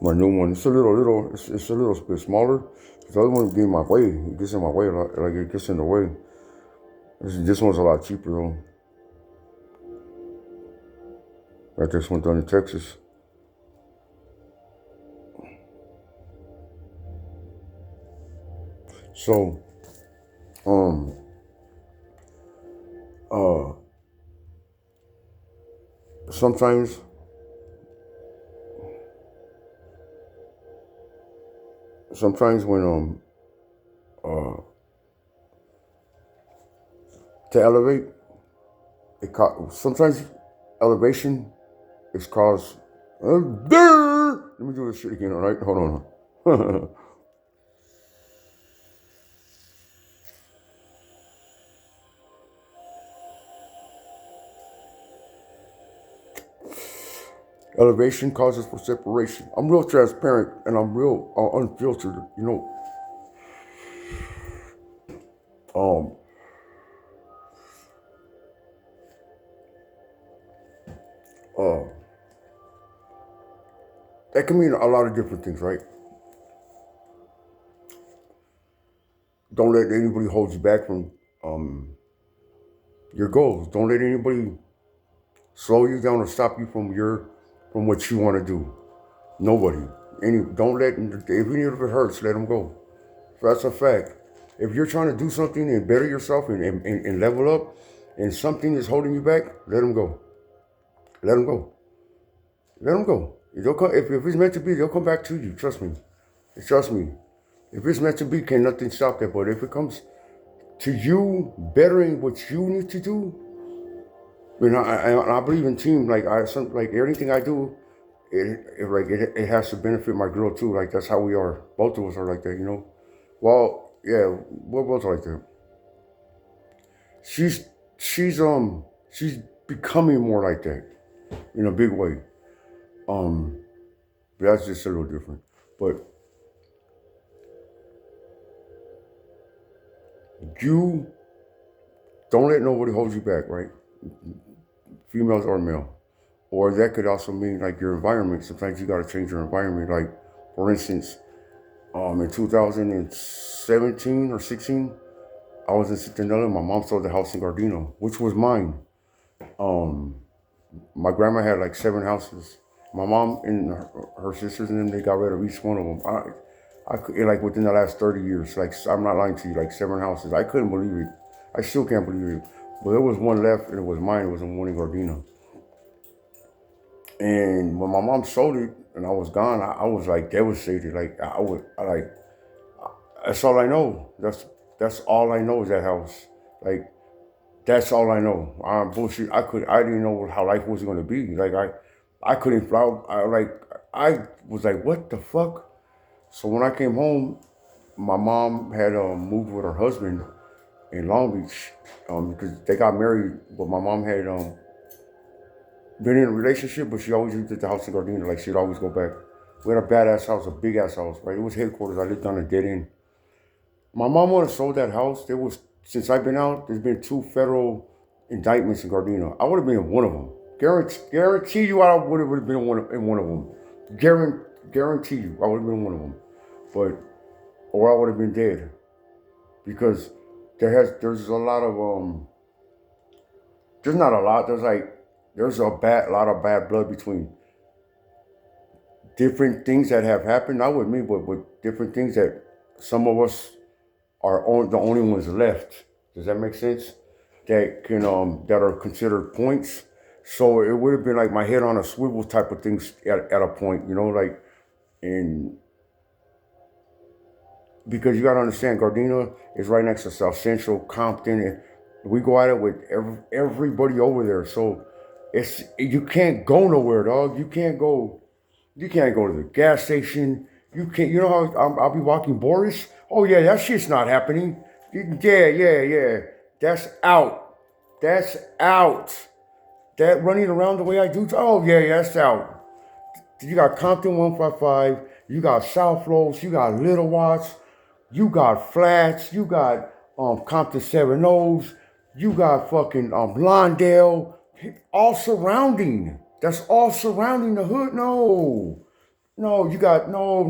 My new one, it's a it's a little bit smaller. The other one getting my way. It gets in my way a lot. Like it gets in the way. This one's a lot cheaper though. Got this one done in Texas. So, um, uh, sometimes, when uh, to elevate, sometimes elevation is caused. Let me do this shit again. All right, hold on. Elevation causes for separation. I'm real transparent and I'm real unfiltered. You know, um, uh, that can mean a lot of different things, right? Don't let anybody hold you back from your goals. Don't let anybody slow you down or stop you from what you want to do. Nobody. Don't let, even if it hurts, let them go. That's a fact. If you're trying to do something and better yourself and level up, and something is holding you back, let them go. Let them go. Let them go. If it's meant to be, they'll come back to you. Trust me. Trust me. If it's meant to be, can nothing stop that. But if it comes to you bettering what you need to do, I believe in team. Like everything I do, it has to benefit my girl too. Like that's how we are. Both of us are like that, you know. Well, yeah, we're both like that. She's she's becoming more like that in a big way. Um, that's just a little different. But you don't let nobody hold you back, right? Females or male. Or that could also mean like your environment. Sometimes you gotta change your environment. Like for instance, in 2017 or 16, I was in Centinela. My mom sold the house in Gardena, which was mine. Um, my grandma had like 7 houses. My mom and her sisters and them, they got rid of each one of them. Like within the last 30 years, like I'm not lying to you, like 7 houses. I couldn't believe it. I still can't believe it. But there was one left, and it was mine. It was in one in Gardena. And when my mom sold it, and I was gone, I was like devastated. Like that's all I know. That's all I know is that house. Like that's all I know. I'm bullshit. I didn't know how life was gonna be. Like I couldn't fly. I was like, what the fuck? So when I came home, my mom had moved with her husband in Long Beach because they got married. But my mom had been in a relationship, but she always lived at the house in Gardena. Like she'd always go back. We had a badass house, a big ass house, right? It was headquarters. I lived on a dead end. My mom would have sold that house. Since I've been out, there's been 2 federal indictments in Gardena. I would have been in one of them. Guarantee you, I would have been in one of them. Guarantee you, I would have been in one of them. Or I would have been dead, because there's a lot of there's not a lot. There's a lot of bad blood between different things that have happened. Not with me, but with different things that some of us are the only ones left. Does that make sense? That are considered points. So it would have been like my head on a swivel type of things at a point, you know, like, and because you got to understand, Gardena is right next to South Central, Compton, and we go at it with everybody over there. So you can't go nowhere, dog. You can't go to the gas station. You can't. You know how I'll be walking Boris? Oh yeah, that shit's not happening. Yeah. That's out. That's out. That running around the way I do. Oh yeah, that's out. You got Compton 155. You got South Los. You got Little Watts. You got Flats. You got Compton 7 O's. You got fucking Lawndale. All surrounding. That's all surrounding the hood. No. No, you got no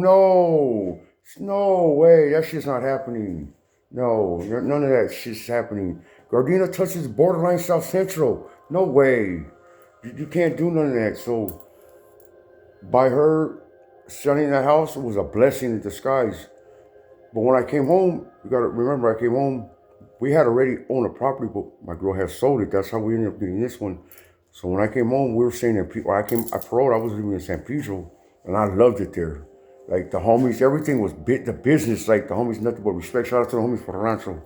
way. That shit's not happening. No, none of that shit's happening. Gardena touches borderline South Central. No way. You can't do none of that. So by her selling that house, it was a blessing in disguise. But when I came home, you gotta remember, I came home. We had already owned a property, but my girl had sold it. That's how we ended up getting this one. So when I came home, we were staying in. When I paroled, I was living in San Pedro, and I loved it there. Like the homies, everything was the business. Like the homies, nothing but respect. Shout out to the homies for the Rancho.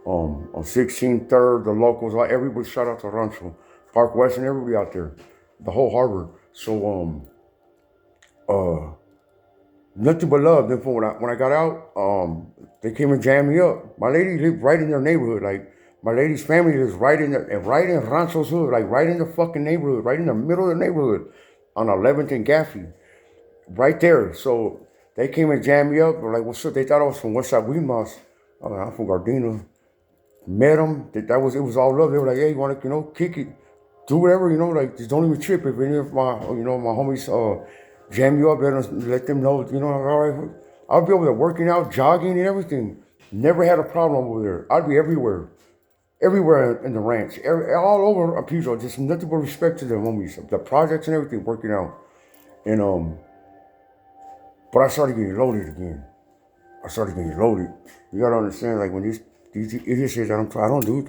On 16th, 3rd, the locals, everybody. Shout out to Rancho, Park West, and everybody out there, the whole harbor. So uh, nothing but love. Then when I got out, they came and jammed me up. My lady lived right in their neighborhood. Like my lady's family lives right right in Rancho's hood, like right in the fucking neighborhood, right in the middle of the neighborhood, on 11th and Gaffey, right there. So they came and jammed me up. They're like, "What's up?" They thought I was from Westside Weedmoss. I'm like, "I'm from Gardena." Met them. It was all love. They were like, "Hey, you want to kick it, do whatever, like just don't even trip. If any of my homies jam you up, let them know, all right." I'll be over there working out, jogging, and everything. Never had a problem over there. I'd be everywhere in the ranch, all over Pedro. Just nothing but respect to the homies, the projects and everything, working out. And but I started getting loaded again. I started getting loaded. You gotta understand, like when these idiots that I don't do.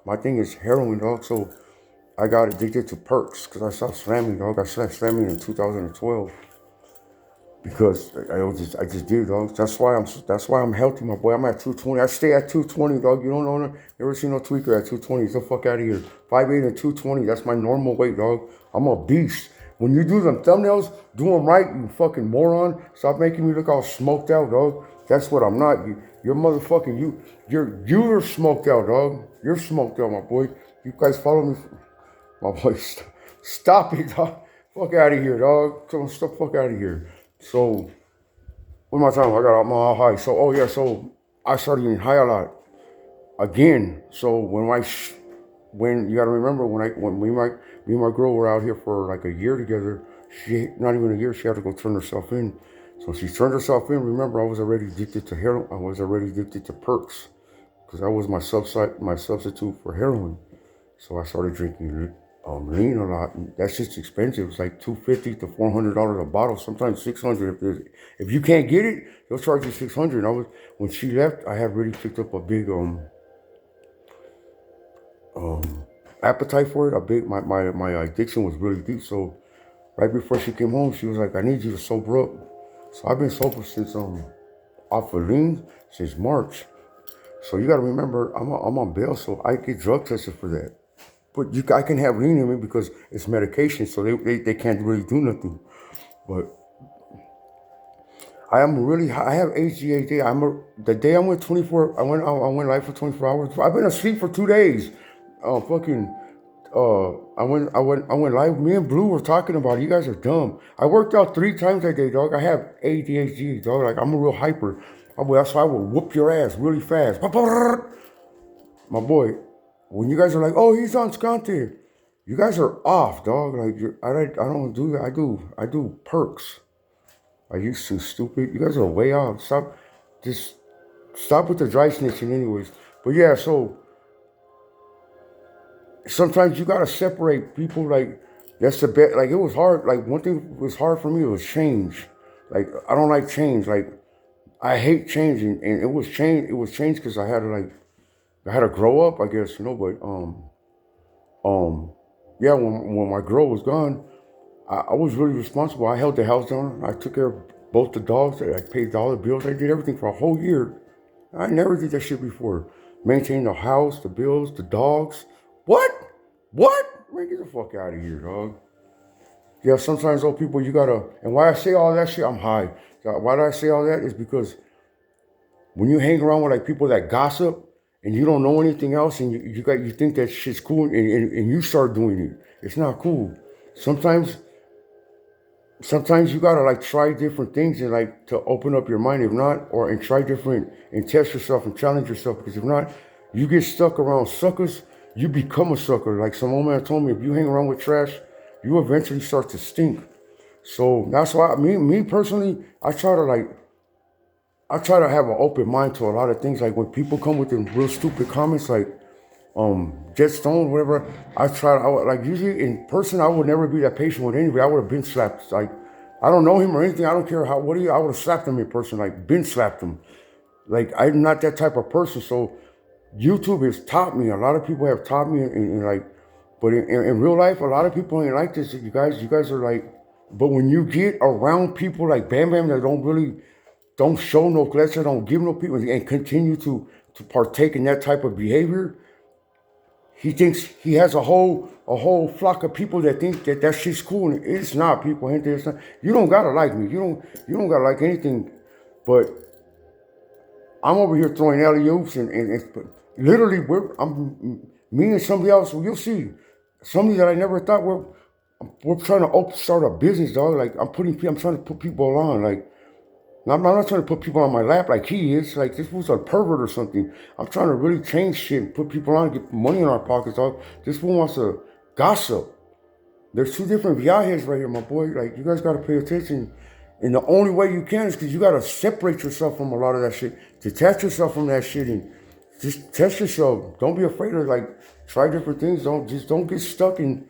My thing is heroin, dog. So I got addicted to perks because I stopped slamming, dog. I stopped slamming in 2012 because I just did, dog. That's why I'm healthy, my boy. I'm at 220. I stay at 220, dog. You don't know, never seen no tweaker at 220. Get the fuck out of here. 5'8" and 220. That's my normal weight, dog. I'm a beast. When you do them thumbnails, do them right, you fucking moron. Stop making me look all smoked out, dog. That's what I'm not. You're motherfucking you're smoked out, dog. You're smoked out, my boy. You guys follow me, my boy. Stop it, dog. Fuck out of here, dog. Come on, stop. Fuck out of here. So, what my time? I got my high. So, oh yeah. So I started getting high a lot again. So when you gotta remember when me and my girl were out here for like a year together. She not even a year. She had to go turn herself in. So she turned herself in. Remember, I was already addicted to heroin. I was already addicted to perks because that was my substitute for heroin. So I started drinking lean a lot. And that's just expensive. It's like $250 to $400 a bottle. Sometimes $600. If you can't get it, they'll charge you $600. When she left, I had really picked up a big appetite for it. My addiction was really deep. So right before she came home, she was like, "I need you to sober up." So I've been sober since off of lean since March. So you got to remember, I'm on bail, so I get drug tested for that. But I can have lean in me because it's medication, so they can't really do nothing. But I have HGHD. The day I went 24, I went live for 24 hours. I've been asleep for 2 days. Fucking, I went live. Me and Blue were talking about it. You guys are dumb. I worked out 3 times that day, dog. I have ADHD, dog. Like I'm a real hyper. That's why I will whoop your ass really fast. My boy, when you guys are like, "Oh, he's on Scante," you guys are off, dog. Like I don't do that. I do perks. Are you so stupid? You guys are way off. Just stop with the dry snitching, anyways. But yeah, so sometimes you gotta separate people. Like that's the best. Like it was hard. Like one thing was hard for me was change. Like I don't like change. Like I hate changing, and it was change. It was change because I had to grow up, I guess, But yeah, when my girl was gone, I was really responsible. I held the house down. I took care of both the dogs. I paid all the bills. I did everything for a whole year. I never did that shit before. Maintained the house, the bills, the dogs. What? What? Man, get the fuck out of here, dog. Yeah, sometimes old people, you gotta. And why I say all that shit, I'm high. Why do I say all that? Is because when you hang around with like people that gossip and you don't know anything else and you think that shit's cool and you start doing it, it's not cool. Sometimes you gotta like try different things and like to open up your mind. If not, and try different and test yourself and challenge yourself. Because if not, you get stuck around suckers. You become a sucker. Like some old man told me, if you hang around with trash, you eventually start to stink. So that's why me personally, I try to have an open mind to a lot of things. Like when people come with them real stupid comments, like Jetstone, whatever. Like usually in person, I would never be that patient with anybody. I would have been slapped. Like I don't know him or anything. I don't care I would have slapped him in person. Like been slapped him. Like I'm not that type of person. So YouTube has taught me. A lot of people have taught me, in like, but in real life, a lot of people ain't like this. You guys are like, but when you get around people like Bam Bam that don't show no lecture, don't give no people, and continue to partake in that type of behavior, he thinks he has a whole flock of people that think that shit's cool, and it's not. People, it's not. You don't gotta like me. You don't gotta like anything, but I'm over here throwing alley oops and literally I'm me and somebody else. You'll see somebody that I never thought we're trying to start a business, dog. Like I'm trying to put people on. Like I'm not trying to put people on my lap like he is. Like this fool's a pervert or something. I'm trying to really change shit and put people on, get money in our pockets, dog. This fool wants to gossip. There's two different viajes right here, my boy. Like you guys gotta pay attention. And the only way you can is because you gotta separate yourself from a lot of that shit. Detach yourself from that shit and just test yourself. Don't be afraid of like try different things. Don't get stuck being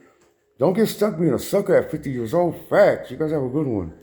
a sucker at 50 years old. Facts. You guys have a good one.